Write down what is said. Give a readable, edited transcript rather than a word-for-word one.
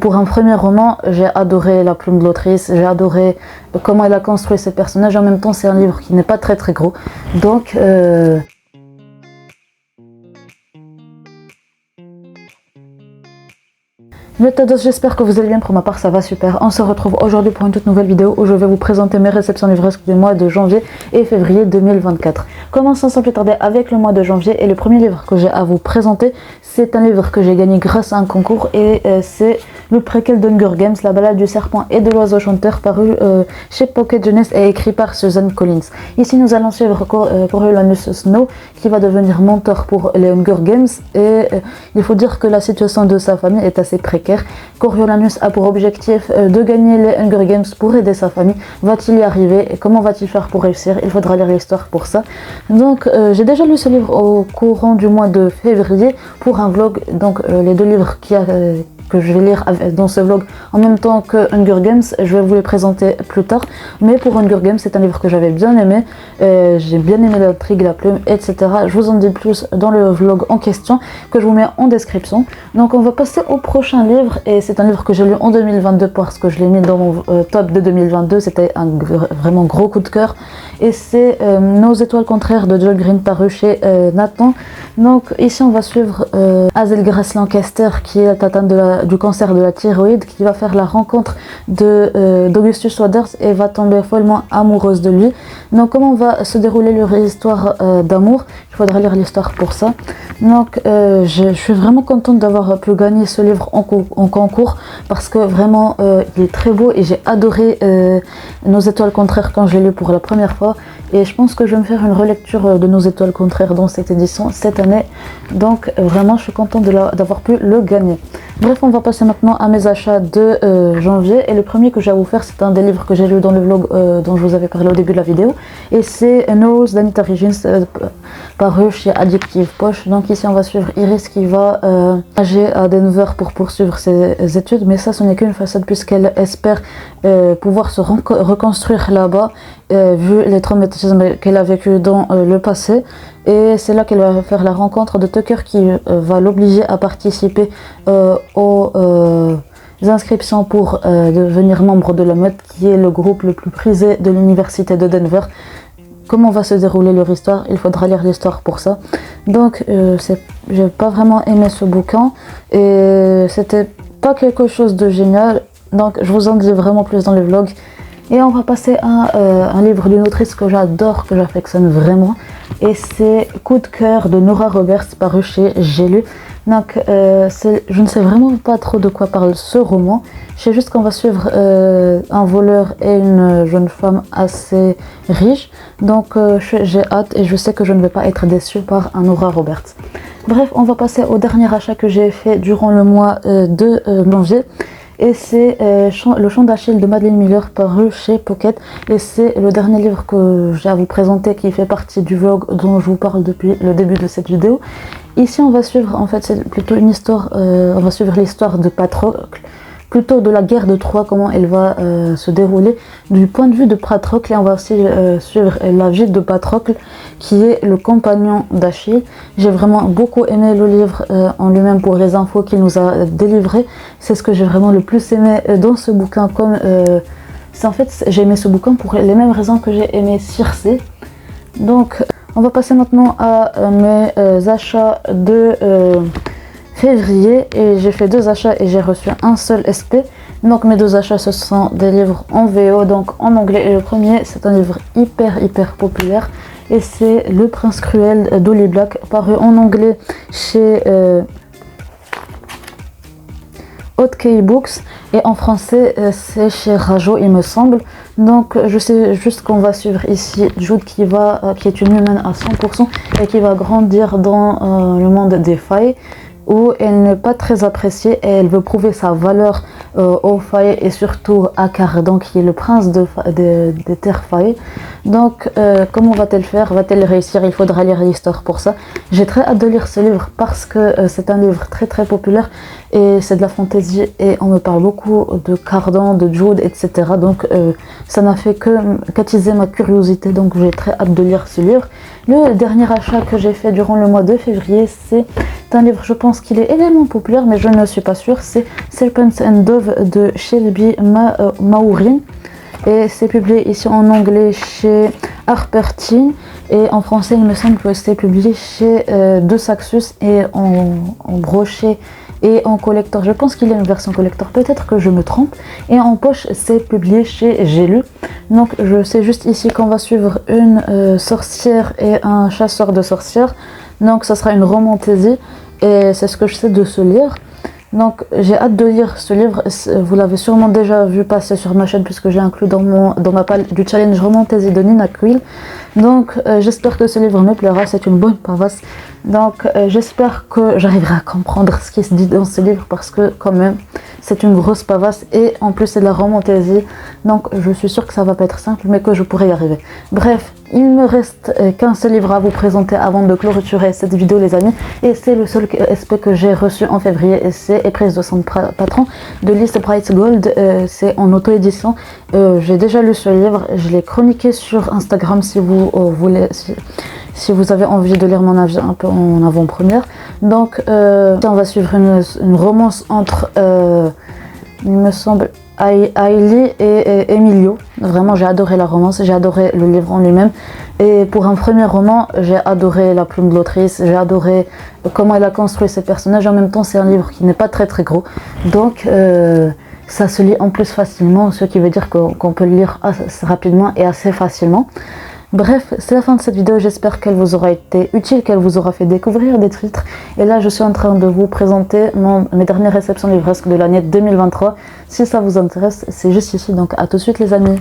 Pour un premier roman, j'ai adoré la plume de l'autrice, j'ai adoré comment elle a construit ses personnages. En même temps, c'est un livre qui n'est pas très très gros. Donc, j'espère que vous allez bien. Pour ma part, ça va super. On se retrouve aujourd'hui pour une toute nouvelle vidéo où je vais vous présenter mes réceptions livresques du mois de janvier et février 2024. Commençons sans plus tarder avec le mois de janvier, et le premier livre que j'ai à vous présenter, c'est un livre que j'ai gagné grâce à un concours, et c'est le préquel d'Hunger Games, La balade du serpent et de l'oiseau chanteur, paru chez Pocket Jeunesse et écrit par Susan Collins. Ici, nous allons suivre Coriolanus Snow, qui va devenir mentor pour les Hunger Games, et il faut dire que la situation de sa famille est assez précaire. Coriolanus a pour objectif de gagner les Hunger Games pour aider sa famille. Va-t-il y arriver et comment va-t-il faire pour réussir? Il faudra lire l'histoire pour ça. Donc j'ai déjà lu ce livre au courant du mois de février pour un vlog. Donc les deux livres que je vais lire dans ce vlog en même temps que Hunger Games, je vais vous les présenter plus tard. Mais pour Hunger Games, c'est un livre que j'avais bien aimé, j'ai bien aimé l'intrigue, la plume, etc. Je vous en dis plus dans le vlog en question, que je vous mets en description. Donc on va passer au prochain livre, et c'est un livre que j'ai lu en 2022 parce que je l'ai mis dans mon top de 2022. C'était un vraiment gros coup de cœur, et c'est Nos étoiles contraires de Joel Green, paru chez Nathan. Donc ici on va suivre Hazel Grace Lancaster, qui est atteinte du cancer de la thyroïde, qui va faire la rencontre d'Augustus Waters et va tomber follement amoureuse de lui. Donc comment va se dérouler leur histoire d'amour? Il faudra lire l'histoire pour ça. Donc je suis vraiment contente d'avoir pu gagner ce livre en concours, parce que vraiment il est très beau, et j'ai adoré Nos étoiles contraires quand je l'ai lu pour la première fois, et je pense que je vais me faire une relecture de Nos étoiles contraires dans cette édition cette année. Donc vraiment je suis contente d'avoir pu le gagner. Bref, on va passer maintenant à mes achats de janvier, et le premier que j'ai à vous faire, c'est un des livres que j'ai lu dans le vlog dont je vous avais parlé au début de la vidéo, et c'est No Rules d'Anita Higgins, paru chez Addictive Poche. Donc ici on va suivre Iris qui va nager à Denver pour poursuivre ses études, mais ça ce n'est qu'une façade, puisqu'elle espère pouvoir se reconstruire là-bas vu les traumatismes qu'elle a vécu dans le passé. Et c'est là qu'elle va faire la rencontre de Tucker, qui va l'obliger à participer aux inscriptions pour devenir membre de la Meute, qui est le groupe le plus prisé de l'université de Denver. Comment va se dérouler leur histoire? Il faudra lire l'histoire pour ça. Donc j'ai pas vraiment aimé ce bouquin, et c'était pas quelque chose de génial, donc je vous en dis vraiment plus dans le vlog. Et on va passer à un livre d'une autrice que j'adore, que j'affectionne vraiment, et c'est Coup de cœur de Nora Roberts, paru chez J'ai lu. Donc je ne sais vraiment pas trop de quoi parle ce roman. Je sais juste qu'on va suivre un voleur et une jeune femme assez riche. Donc j'ai hâte, et je sais que je ne vais pas être déçue par un Nora Roberts. Bref, on va passer au dernier achat que j'ai fait durant le mois de janvier. Et c'est Le Chant d'Achille de Madeline Miller, paru chez Pocket. Et c'est le dernier livre que j'ai à vous présenter, qui fait partie du vlog dont je vous parle depuis le début de cette vidéo. Ici on va suivre, en fait c'est plutôt une histoire, on va suivre l'histoire de Patrocle, plutôt de la guerre de Troie, comment elle va se dérouler du point de vue de Patrocle. Et on va aussi suivre la vie de Patrocle, qui est le compagnon d'Achille. J'ai vraiment beaucoup aimé le livre en lui-même pour les infos qu'il nous a délivrées. C'est ce que j'ai vraiment le plus aimé dans ce bouquin. En fait, j'ai aimé ce bouquin pour les mêmes raisons que j'ai aimé Circé. Donc on va passer maintenant à mes achats de février, et j'ai fait 2 achats et j'ai reçu un seul SP. Donc mes 2 achats, ce sont des livres en VO, donc en anglais, et le premier c'est un livre hyper populaire, et c'est Le Prince Cruel d'Holly Black, paru en anglais chez Haute Books, et en français c'est chez Rajo, il me semble. Donc je sais juste qu'on va suivre ici Jude qui est une humaine à 100% et qui va grandir dans le monde des failles, où elle n'est pas très appréciée, et elle veut prouver sa valeur aux failles, et surtout à Cardan, qui est le prince des terres failles. Donc comment va-t-elle faire? Va-t-elle réussir? Il faudra lire l'histoire pour ça. J'ai très hâte de lire ce livre parce que c'est un livre très populaire, et c'est de la fantaisie et on me parle beaucoup de Cardan, de Jude, etc. Donc ça n'a fait que qu'attiser ma curiosité, donc j'ai très hâte de lire ce livre. Le dernier achat que j'ai fait durant le mois de février, c'est un livre, je pense qu'il est également populaire mais je ne suis pas sûre, c'est Serpents and Dove de Shelby Maurin. Et c'est publié ici en anglais chez Harper Teen et en français il me semble que c'est publié chez De Saxus et en brochet et en collector. Je pense qu'il y a une version collector, peut-être que je me trompe. Et en poche c'est publié chez J'ai lu. Donc je sais juste ici qu'on va suivre une sorcière et un chasseur de sorcières. Donc ça sera une romantaisie et c'est ce que je sais de ce livre. Donc j'ai hâte de lire ce livre, vous l'avez sûrement déjà vu passer sur ma chaîne puisque j'ai inclus dans ma palle du challenge Romantaisie de Nina Quill. Donc j'espère que ce livre me plaira, c'est une bonne pavasse. Donc j'espère que j'arriverai à comprendre ce qui se dit dans ce livre parce que quand même c'est une grosse pavasse et en plus c'est de la romantaisie. Donc je suis sûre que ça va pas être simple mais que je pourrai y arriver. Bref, il me reste qu'un seul livre à vous présenter avant de clôturer cette vidéo les amis. Et c'est le seul SP que j'ai reçu en février et c'est Éprise de son patron de Lise Bright Gold. C'est en auto-édition. J'ai déjà lu ce livre, je l'ai chroniqué sur Instagram si vous voulez... Si vous avez envie de lire mon avis un peu en avant-première. Donc on va suivre une romance entre, il me semble, Hailey et Emilio. Vraiment j'ai adoré la romance, j'ai adoré le livre en lui-même. Et pour un premier roman, j'ai adoré la plume de l'autrice, j'ai adoré comment elle a construit ses personnages. En même temps c'est un livre qui n'est pas très gros. Donc ça se lit en plus facilement, ce qui veut dire qu'on peut le lire assez rapidement et assez facilement. Bref, c'est la fin de cette vidéo, j'espère qu'elle vous aura été utile, qu'elle vous aura fait découvrir des titres. Et là, je suis en train de vous présenter mes dernières réceptions livresques de l'année 2023. Si ça vous intéresse, c'est juste ici, donc à tout de suite les amis.